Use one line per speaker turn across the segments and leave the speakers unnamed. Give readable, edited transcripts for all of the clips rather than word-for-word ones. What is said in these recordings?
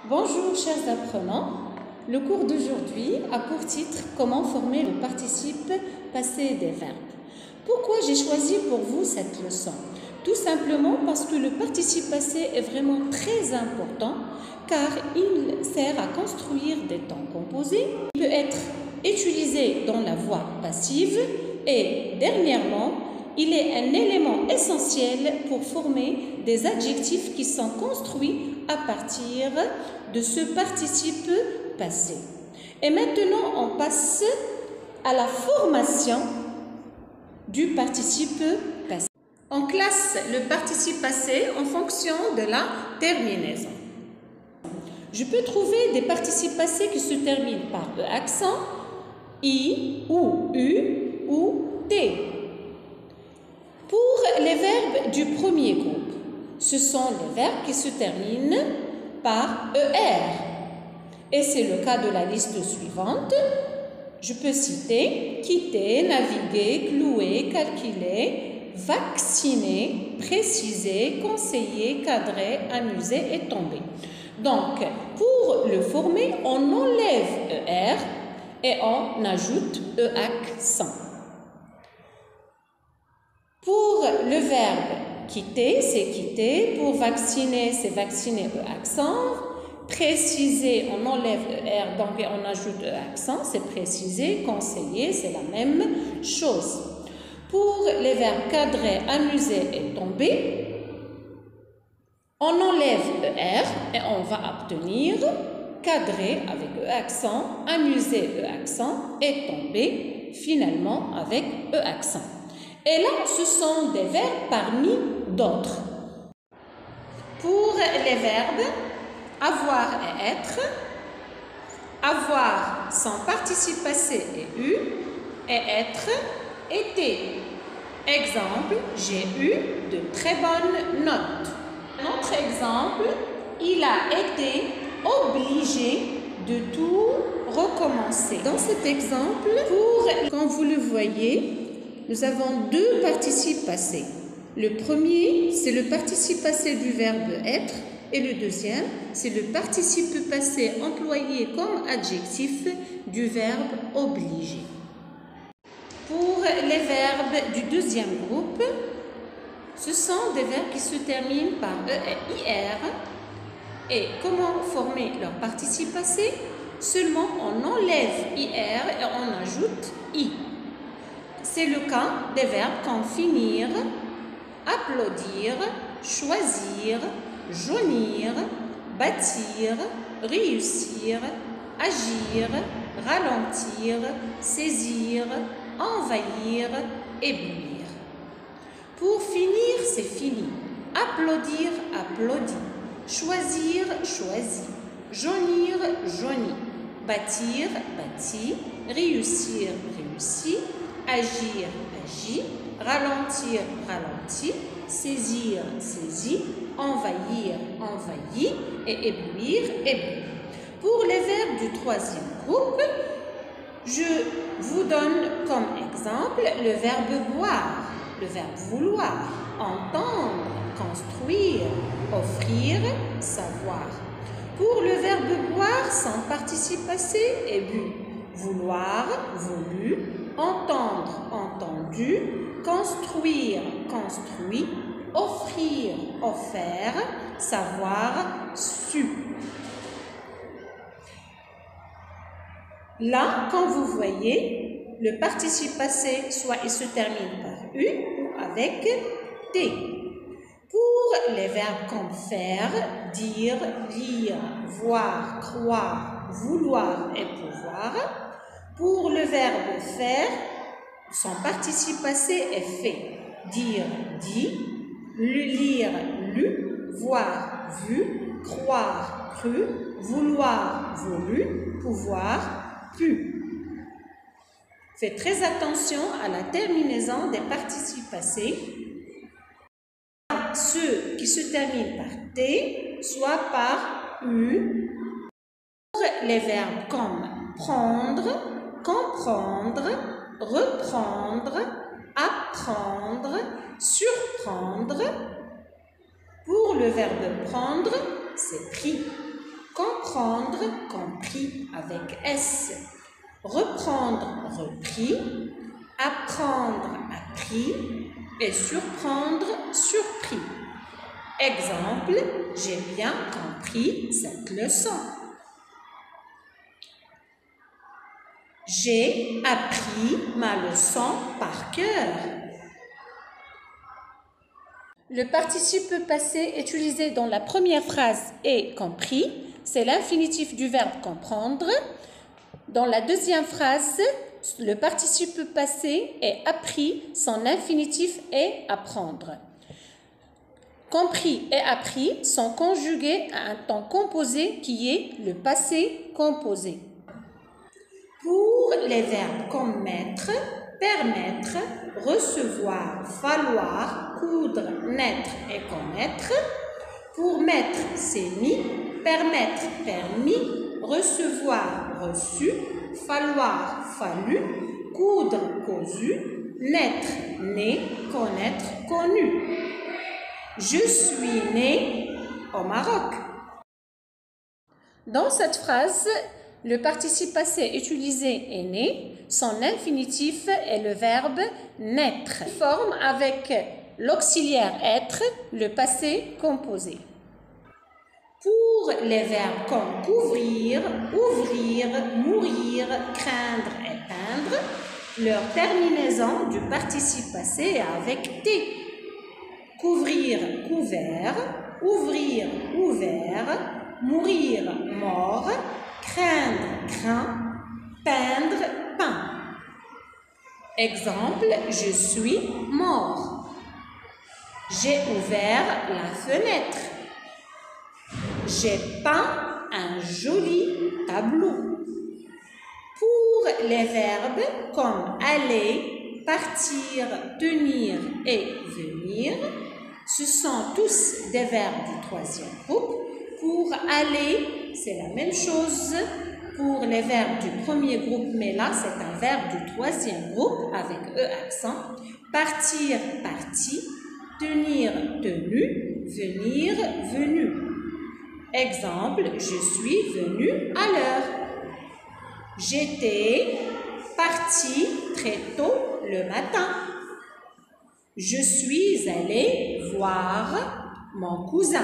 Bonjour chers apprenants, le cours d'aujourd'hui a pour titre « Comment former le participe passé des verbes ». Pourquoi j'ai choisi pour vous cette leçon? Tout simplement parce que le participe passé est vraiment très important car il sert à construire des temps composés, il peut être utilisé dans la voie passive et dernièrement, il est un élément essentiel pour former des adjectifs qui sont construits à partir de ce participe passé. Et maintenant, on passe à la formation du participe passé. On classe le participe passé en fonction de la terminaison. Je peux trouver des participes passés qui se terminent par E accent, I ou U ou T. Pour les verbes du premier groupe, ce sont les verbes qui se terminent par ER. Et c'est le cas de la liste suivante. Je peux citer quitter, naviguer, clouer, calculer, vacciner, préciser, conseiller, cadrer, amuser et tomber. Donc, pour le former, on enlève ER et on ajoute E accent. Pour le verbe quitter, c'est quitter. Pour vacciner, c'est vacciner, E accent. Préciser, on enlève ER, donc on ajoute E accent, c'est préciser. Conseiller, c'est la même chose. Pour les verbes cadrer, amuser et tomber, on enlève ER et on va obtenir cadrer avec E accent, amuser E accent et tomber finalement avec E accent. Et là, ce sont des verbes parmi d'autres. Pour les verbes avoir et être, avoir sans participe passé et eu, et être, été. Exemple, j'ai eu de très bonnes notes. Un autre exemple, il a été obligé de tout recommencer. Dans cet exemple, quand vous le voyez, nous avons deux participes passés. Le premier, c'est le participe passé du verbe être et le deuxième, c'est le participe passé employé comme adjectif du verbe obligé. Pour les verbes du deuxième groupe, ce sont des verbes qui se terminent par E et IR. Et comment former leur participe passé? Seulement on enlève IR et on ajoute I. C'est le cas des verbes comme finir, applaudir, choisir, jaunir, bâtir, réussir, agir, ralentir, saisir, envahir, éblouir. Pour finir, c'est fini. Applaudir, applaudit. Choisir, choisit. Jaunir, jaunit. Bâtir, bâtit. Réussir, réussit. Agir, agit, ralentir, ralentit, saisir, saisit, envahir, envahit et éblouir, éblouit. Pour les verbes du troisième groupe, je vous donne comme exemple le verbe boire, le verbe vouloir, entendre, construire, offrir, savoir. Pour le verbe boire, sans participe passé et bu, vouloir, voulu, entendre, entendu, construire, construit, offrir, offert, savoir, su. Là, quand vous voyez, le participe passé, soit il se termine par U ou avec T. Pour les verbes comme faire, dire, lire, voir, croire, vouloir et pouvoir, pour le verbe faire, son participe passé est fait. Dire, dit, lire, lu, voir, vu, croire, cru, vouloir, voulu, pouvoir, pu. Faites très attention à la terminaison des participes passés. Ceux qui se terminent par T, soit par U. Pour les verbes comme prendre, comprendre, reprendre, apprendre, surprendre. Pour le verbe prendre, c'est pris. comprendre, compris avec S. Reprendre, repris. Apprendre, appris. Et surprendre, surpris. Exemple, j'ai bien compris cette leçon. J'ai appris ma leçon par cœur. Le participe passé utilisé dans la première phrase est compris. C'est l'infinitif du verbe comprendre. Dans la deuxième phrase, le participe passé est appris. Son infinitif est apprendre. Compris et appris sont conjugués à un temps composé qui est le passé composé. Pour les verbes comme mettre, permettre, recevoir, falloir, coudre, naître et connaître, pour mettre, c'est mis, permettre, permis, recevoir, reçu, falloir, fallu, coudre, cousu, naître, né, connaître, connu. Je suis né au Maroc. Dans cette phrase, le participe passé utilisé est né. Son infinitif est le verbe naître. Forme avec l'auxiliaire être, le passé composé. Pour les verbes comme couvrir, ouvrir, mourir, craindre et peindre, leur terminaison du participe passé est avec T. Couvrir, couvert, ouvrir, ouvert, mourir, mort, craindre, craint, peindre, peint. Exemple, je suis mort. J'ai ouvert la fenêtre. J'ai peint un joli tableau. Pour les verbes comme aller, partir, tenir et venir, ce sont tous des verbes du troisième groupe. Pour aller, c'est la même chose pour les verbes du premier groupe, mais là, c'est un verbe du troisième groupe avec E accent. Partir, parti, tenir, tenu, venir, venu. Exemple, je suis venu à l'heure. J'étais parti très tôt le matin. Je suis allé voir mon cousin.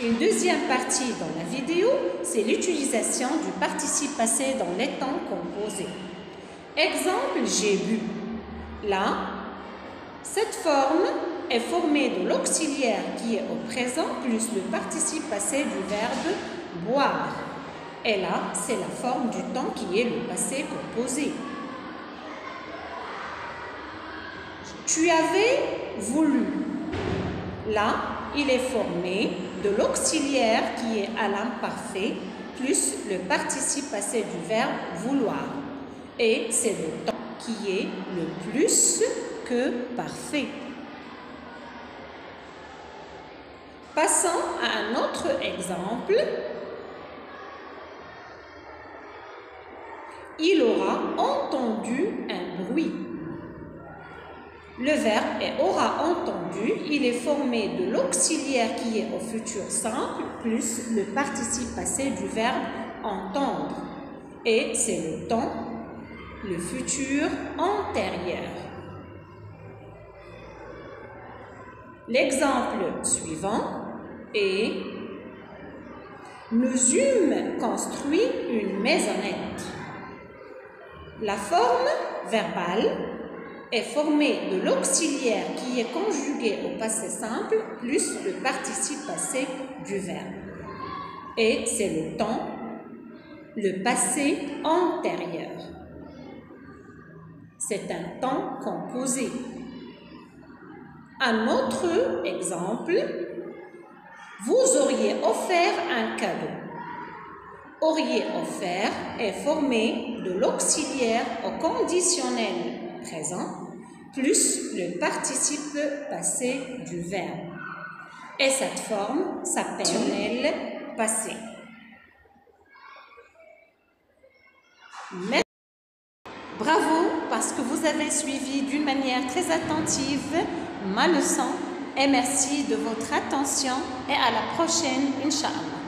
Une deuxième partie dans la vidéo, c'est l'utilisation du participe passé dans les temps composés. Exemple, j'ai bu. Là, cette forme est formée de l'auxiliaire qui est au présent plus le participe passé du verbe boire. Et là, c'est la forme du temps qui est le passé composé. Tu avais voulu. Là, il est formé de l'auxiliaire qui est à l'imparfait plus le participe passé du verbe vouloir. Et c'est le temps qui est le plus que parfait. Passons à un autre exemple. Il aura entendu un bruit. Le verbe est aura entendu. Il est formé de l'auxiliaire qui est au futur simple plus le participe passé du verbe entendre. Et c'est le temps, le futur antérieur. L'exemple suivant est nous eûmes construit une maisonnette. La forme verbale est formée de l'auxiliaire qui est conjugué au passé simple plus le participe passé du verbe. Et c'est le temps, le passé antérieur. C'est un temps composé. Un autre exemple, vous auriez offert un cadeau. Auriez offert est formé de l'auxiliaire au conditionnel présent plus le participe passé du verbe. Et cette forme s'appelle passé. Bravo parce que vous avez suivi d'une manière très attentive ma leçon. et merci de votre attention et à la prochaine, Inch'Allah.